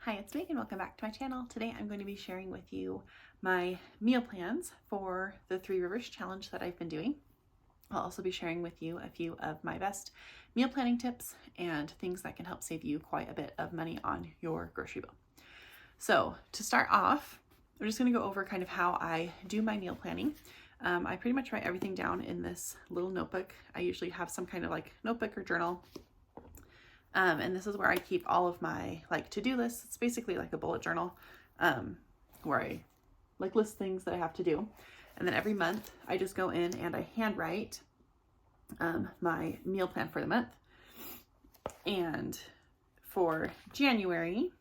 Hi, it's Megan. Welcome back to my channel. Today I'm going to be sharing with you my meal plans for the Three Rivers Challenge that I've been doing. I'll also be sharing with you a few of my best meal planning tips and things that can help save you quite a bit of money on your grocery bill. So to start off, I'm just going to go over kind of how I do my meal planning. I pretty much write everything down in this little notebook. I usually have some kind of like notebook or journal. And this is where I keep all of my to-do lists. It's basically like a bullet journal where I list things that I have to do. And then every month I just go in and I handwrite my meal plan for the month. And for January,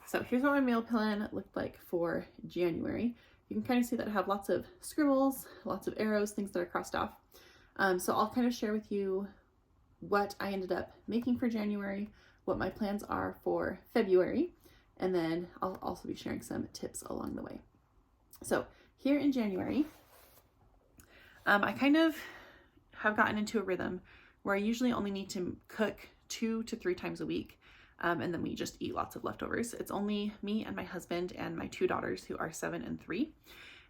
so here's what my meal plan looked like for January. You can kind of see that I have lots of scribbles, lots of arrows, things that are crossed off. So I'll kind of share with you what I ended up making for January, what my plans are for February, and then I'll also be sharing some tips along the way. So here in January, I kind of have gotten into a rhythm where I usually only need to cook 2 to 3 times a week, and then we just eat lots of leftovers. It's only me and my husband and my 2 daughters who are 7 and 3.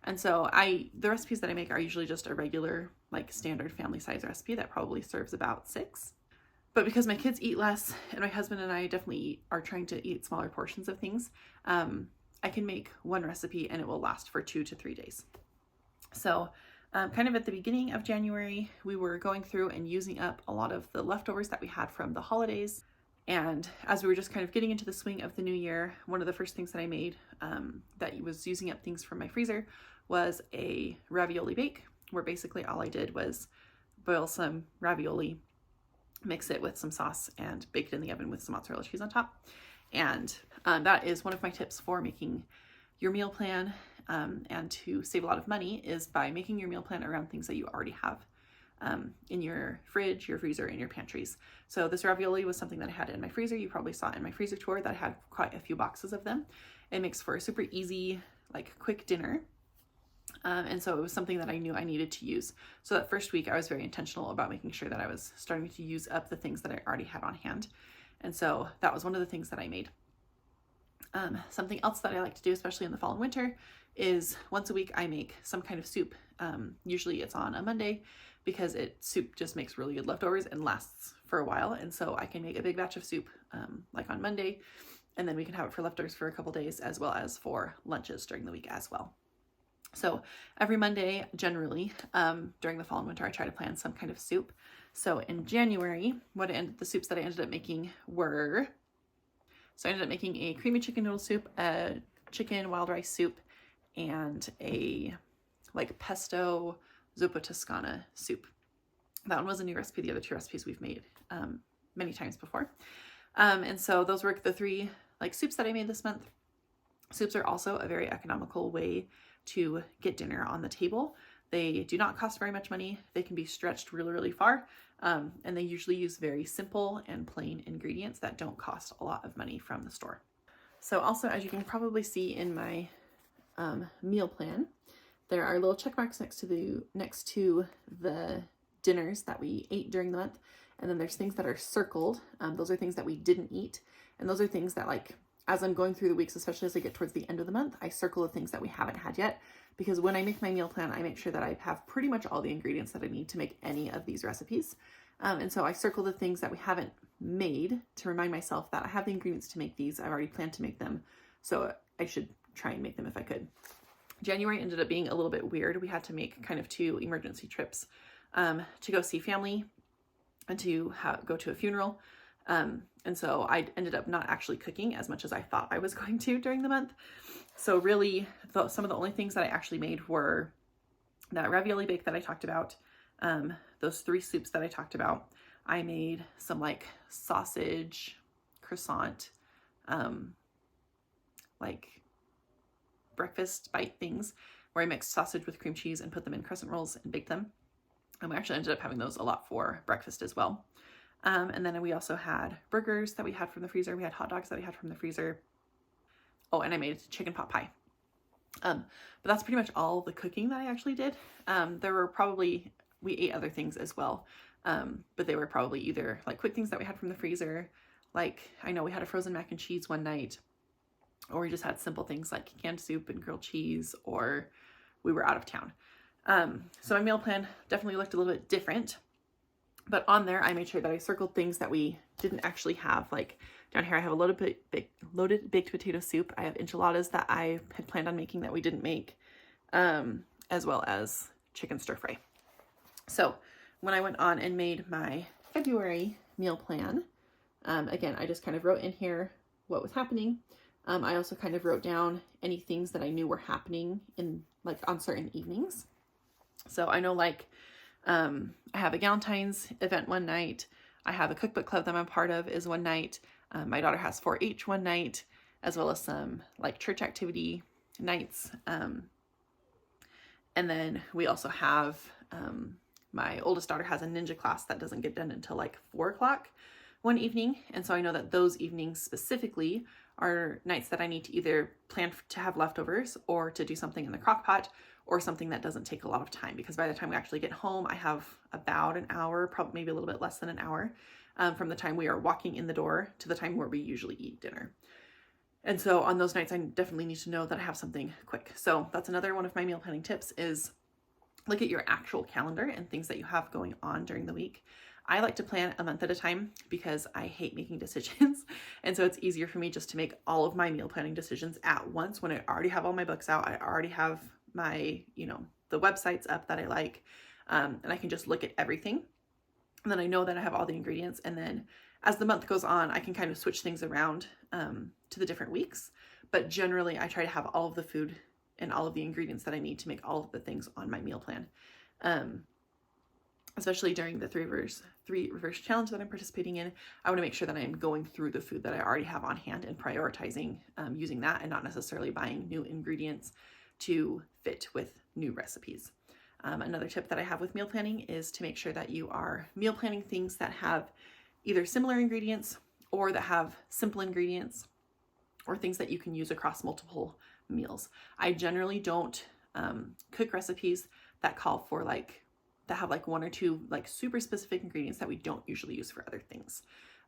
And so the recipes that I make are usually just a regular, standard family size recipe that probably serves about 6. But because my kids eat less and my husband and I definitely are trying to eat smaller portions of things, I can make one recipe and it will last for 2 to 3 days. So kind of at the beginning of January, we were going through and using up a lot of the leftovers that we had from the holidays. And as we were just kind of getting into the swing of the new year, one of the first things that I made that was using up things from my freezer was a ravioli bake, where basically all I did was boil some ravioli, mix it with some sauce, and bake it in the oven with some mozzarella cheese on top. And that is one of my tips for making your meal plan and to save a lot of money, is by making your meal plan around things that you already have in your fridge, your freezer, and your pantries. So this ravioli was something that I had in my freezer. You probably saw in my freezer tour that I had quite a few boxes of them. It makes for a super easy, quick dinner. And so it was something that I knew I needed to use. So that first week I was very intentional about making sure that I was starting to use up the things that I already had on hand. And so that was one of the things that I made. Something else that I like to do, especially in the fall and winter, is once a week I make some kind of soup. Usually it's on a Monday, because soup just makes really good leftovers and lasts for a while. And so I can make a big batch of soup on Monday, and then we can have it for leftovers for a couple days, as well as for lunches during the week as well. So every Monday, generally, during the fall and winter, I try to plan some kind of soup. So in January, the soups that I ended up making were, I ended up making a creamy chicken noodle soup, a chicken wild rice soup, and a pesto zuppa toscana soup. That one was a new recipe. The other 2 recipes we've made many times before. And so those were the 3 soups that I made this month. Soups are also a very economical way to get dinner on the table. They do not cost very much money. They can be stretched really, really far. And they usually use very simple and plain ingredients that don't cost a lot of money from the store. So also, as you can probably see in my meal plan, there are little check marks next to the dinners that we ate during the month. And then there's things that are circled. Those are things that we didn't eat. And those are things that as I'm going through the weeks, especially as I get towards the end of the month, I circle the things that we haven't had yet, because when I make my meal plan, I make sure that I have pretty much all the ingredients that I need to make any of these recipes. And so I circle the things that we haven't made to remind myself that I have the ingredients to make these. I've already planned to make them, so I should try and make them if I could. January ended up being a little bit weird. We had to make kind of 2 emergency trips to go see family and to go to a funeral. And so I ended up not actually cooking as much as I thought I was going to during the month. So really, some of the only things that I actually made were that ravioli bake that I talked about, those 3 soups that I talked about. I made some sausage croissant, breakfast bite things, where I mixed sausage with cream cheese and put them in crescent rolls and baked them. And we actually ended up having those a lot for breakfast as well. And then we also had burgers that we had from the freezer. We had hot dogs that we had from the freezer. Oh, and I made chicken pot pie. But that's pretty much all the cooking that I actually did. We ate other things as well. But they were probably either quick things that we had from the freezer. I know we had a frozen mac and cheese one night. or we just had simple things like canned soup and grilled cheese, or we were out of town. So my meal plan definitely looked a little bit different, but on there I made sure that I circled things that we didn't actually have. Like down here I have a loaded baked potato soup. I have enchiladas that I had planned on making that we didn't make, as well as chicken stir fry. So when I went on and made my February meal plan, again, I just kind of wrote in here what was happening. I also kind of wrote down any things that I knew were happening in like on certain evenings. So I know like, I have a Galentine's event one night. I have a cookbook club that I'm a part of is one night. My daughter has 4-H one night, as well as some like church activity nights. And then we also have, my oldest daughter has a ninja class that doesn't get done until like 4 o'clock one evening. And so I know that those evenings specifically are nights that I need to either plan to have leftovers or to do something in the crock pot or something that doesn't take a lot of time, because by the time we actually get home, I have about an hour, probably maybe a little bit less than an hour, from the time we are walking in the door to the time where we usually eat dinner. And so on those nights, I definitely need to know that I have something quick. So that's another one of my meal planning tips is look at your actual calendar and things that you have going on during the week. I like to plan a month at a time because I hate making decisions. And so it's easier for me just to make all of my meal planning decisions at once when I already have all my books out. I already have my, the websites up that I like, and I can just look at everything. And then I know that I have all the ingredients. And then as the month goes on, I can kind of switch things around to the different weeks. But generally, I try to have all of the food and all of the ingredients that I need to make all of the things on my meal plan. Especially during the three reverse challenge that I'm participating in, I want to make sure that I am going through the food that I already have on hand and prioritizing using that and not necessarily buying new ingredients to fit with new recipes. Another tip that I have with meal planning is to make sure that you are meal planning things that have either similar ingredients or that have simple ingredients or things that you can use across multiple meals. I generally don't cook recipes that call for that have like 1 or 2 like super specific ingredients that we don't usually use for other things.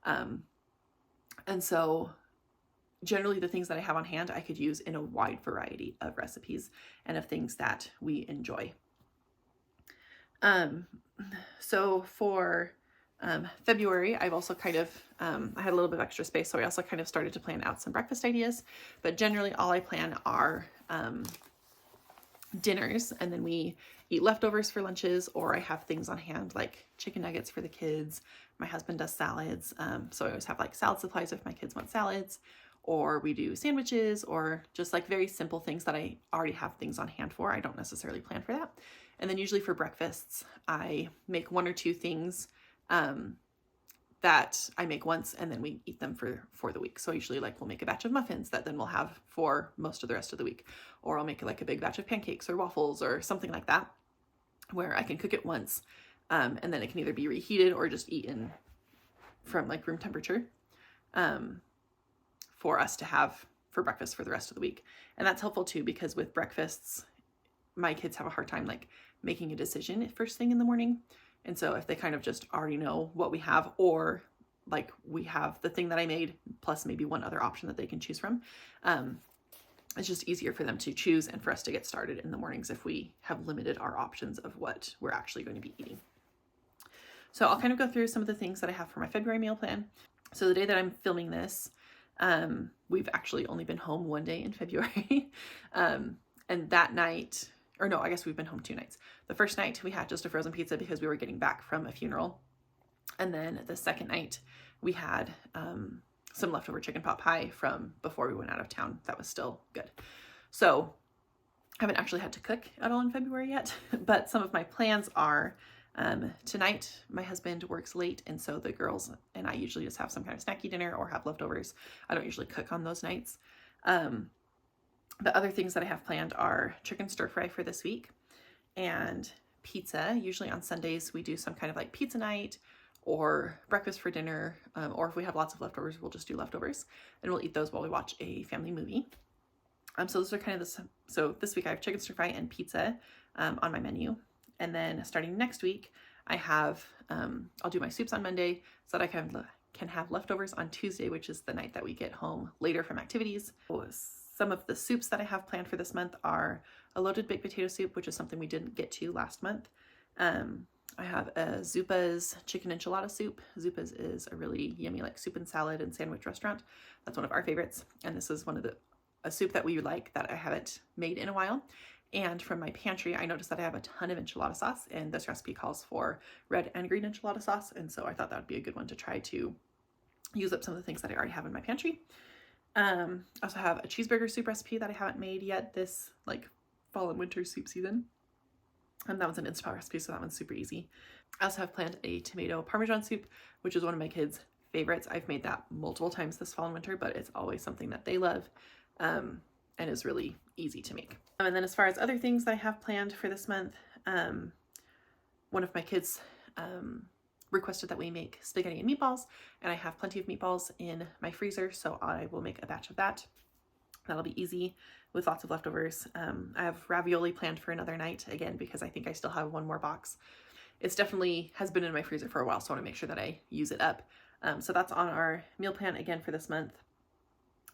And so generally the things that I have on hand, I could use in a wide variety of recipes and of things that we enjoy. So for February, I've also kind of, I had a little bit of extra space, so I also kind of started to plan out some breakfast ideas, but generally all I plan are dinners, and then we eat leftovers for lunches, or I have things on hand like chicken nuggets for the kids. My husband does salads, so I always have like salad supplies if my kids want salads, or we do sandwiches, or just like very simple things that I already have things on hand for. I don't necessarily plan for that. And then usually for breakfasts, I make 1 or 2 things that I make once, and then we eat them for the week. So usually we'll make a batch of muffins that then we'll have for most of the rest of the week, or I'll make like a big batch of pancakes or waffles or something like that, where I can cook it once, and then it can either be reheated or just eaten from like room temperature, for us to have for breakfast for the rest of the week. And that's helpful too, because with breakfasts, my kids have a hard time like making a decision first thing in the morning. And so if they kind of just already know what we have, or like we have the thing that I made plus maybe one other option that they can choose from, it's just easier for them to choose and for us to get started in the mornings if we have limited our options of what we're actually going to be eating. So I'll kind of go through some of the things that I have for my February meal plan. So the day that I'm filming this, we've actually only been home 1 day in February. And that night, or no, I guess we've been home 2 nights. The first night we had just a frozen pizza because we were getting back from a funeral. And then the second night we had some leftover chicken pot pie from before we went out of town. That was still good. So I haven't actually had to cook at all in February yet, but some of my plans are, tonight my husband works late, and so the girls and I usually just have some kind of snacky dinner or have leftovers. I don't usually cook on those nights. The other things that I have planned are chicken stir fry for this week and pizza. Usually on Sundays we do some kind of like pizza night or breakfast for dinner, or if we have lots of leftovers, we'll just do leftovers, and we'll eat those while we watch a family movie. So those are kind of so this week I have chicken stir fry and pizza on my menu. And then starting next week, I have, I'll do my soups on Monday so that I can can have leftovers on Tuesday, which is the night that we get home later from activities. Some of the soups that I have planned for this month are a loaded baked potato soup, which is something we didn't get to last month. I have a Zupa's chicken enchilada soup. Zupa's is a really yummy like soup and salad and sandwich restaurant. That's one of our favorites. And this is a soup that we like that I haven't made in a while. And from my pantry, I noticed that I have a ton of enchilada sauce, and this recipe calls for red and green enchilada sauce. And so I thought that would be a good one to try to use up some of the things that I already have in my pantry. I also have a cheeseburger soup recipe that I haven't made yet this like fall and winter soup season. And that one's an Instapot recipe, so that one's super easy. I also have planned a tomato parmesan soup, which is one of my kids' favorites. I've made that multiple times this fall and winter, but it's always something that they love. And is really easy to make. And then as far as other things that I have planned for this month, one of my kids requested that we make spaghetti and meatballs, and I have plenty of meatballs in my freezer, so I will make a batch of that. That'll be easy with lots of leftovers. I have ravioli planned for another night, again, because I think I still have one more box. It's definitely has been in my freezer for a while, so I want to make sure that I use it up. So that's on our meal plan again for this month.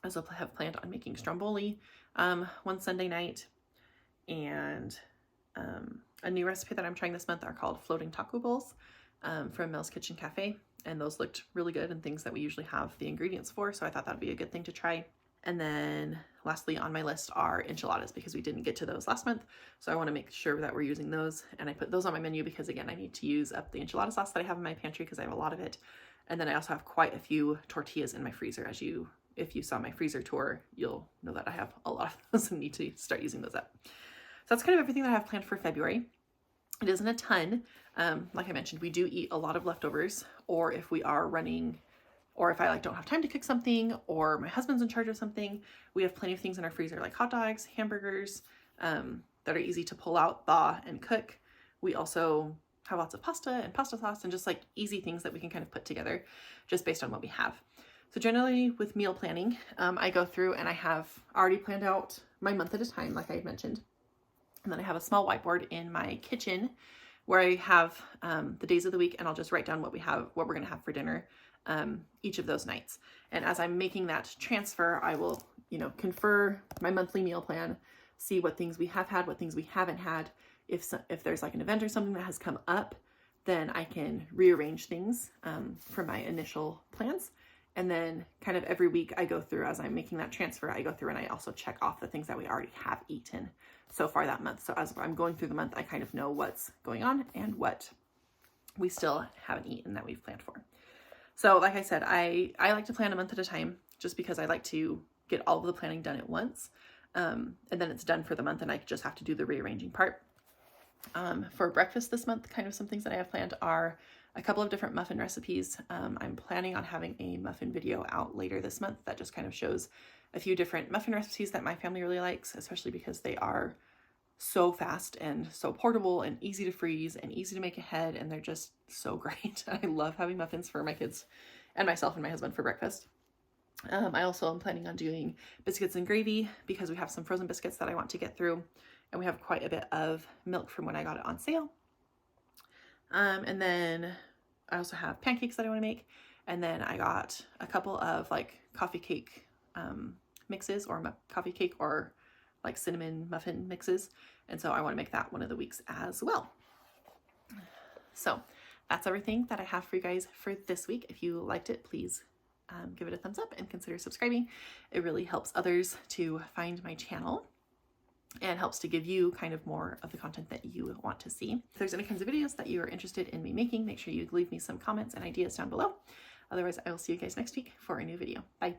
I also have planned on making stromboli one Sunday night, and a new recipe that I'm trying this month are called floating taco bowls from Mel's Kitchen Cafe, and those looked really good and things that we usually have the ingredients for, so I thought that'd be a good thing to try. And then lastly on my list are enchiladas, because we didn't get to those last month, so I want to make sure that we're using those, and I put those on my menu because again I need to use up the enchilada sauce that I have in my pantry because I have a lot of it. And then I also have quite a few tortillas in my freezer. If you saw my freezer tour, you'll know that I have a lot of those and need to start using those up. So that's kind of everything that I have planned for February. It isn't a ton. Like I mentioned, we do eat a lot of leftovers, or if we are running, or if I don't have time to cook something, or my husband's in charge of something, we have plenty of things in our freezer like hot dogs, hamburgers, that are easy to pull out, thaw, and cook. We also have lots of pasta and pasta sauce and just like easy things that we can kind of put together just based on what we have. So generally with meal planning, I go through and I have already planned out my month at a time, like I had mentioned. And then I have a small whiteboard in my kitchen where I have the days of the week, and I'll just write down what we're going to have for dinner each of those nights. And as I'm making that transfer, I will, confer my monthly meal plan, see what things we have had, what things we haven't had. If there's like an event or something that has come up, then I can rearrange things from my initial plans. And then kind of every week I go through, as I'm making that transfer, I go through and I also check off the things that we already have eaten so far that month. So as I'm going through the month, I kind of know what's going on and what we still haven't eaten that we've planned for. So like I said, I like to plan a month at a time just because I like to get all of the planning done at once. And then it's done for the month and I just have to do the rearranging part. For breakfast this month, kind of some things that I have planned are a couple of different muffin recipes. I'm planning on having a muffin video out later this month that just kind of shows a few different muffin recipes that my family really likes, especially because they are so fast and so portable and easy to freeze and easy to make ahead, and they're just so great. I love having muffins for my kids and myself and my husband for breakfast. I also am planning on doing biscuits and gravy because we have some frozen biscuits that I want to get through, and we have quite a bit of milk from when I got it on sale. And then I also have pancakes that I want to make. And then I got a couple of like coffee cake mixes, or coffee cake or like cinnamon muffin mixes. And so I want to make that one of the weeks as well. So that's everything that I have for you guys for this week. If you liked it, please give it a thumbs up and consider subscribing. It really helps others to find my channel and helps to give you kind of more of the content that you want to see. If there's any kinds of videos that you are interested in me making, make sure you leave me some comments and ideas down below. Otherwise, I will see you guys next week for a new video. Bye.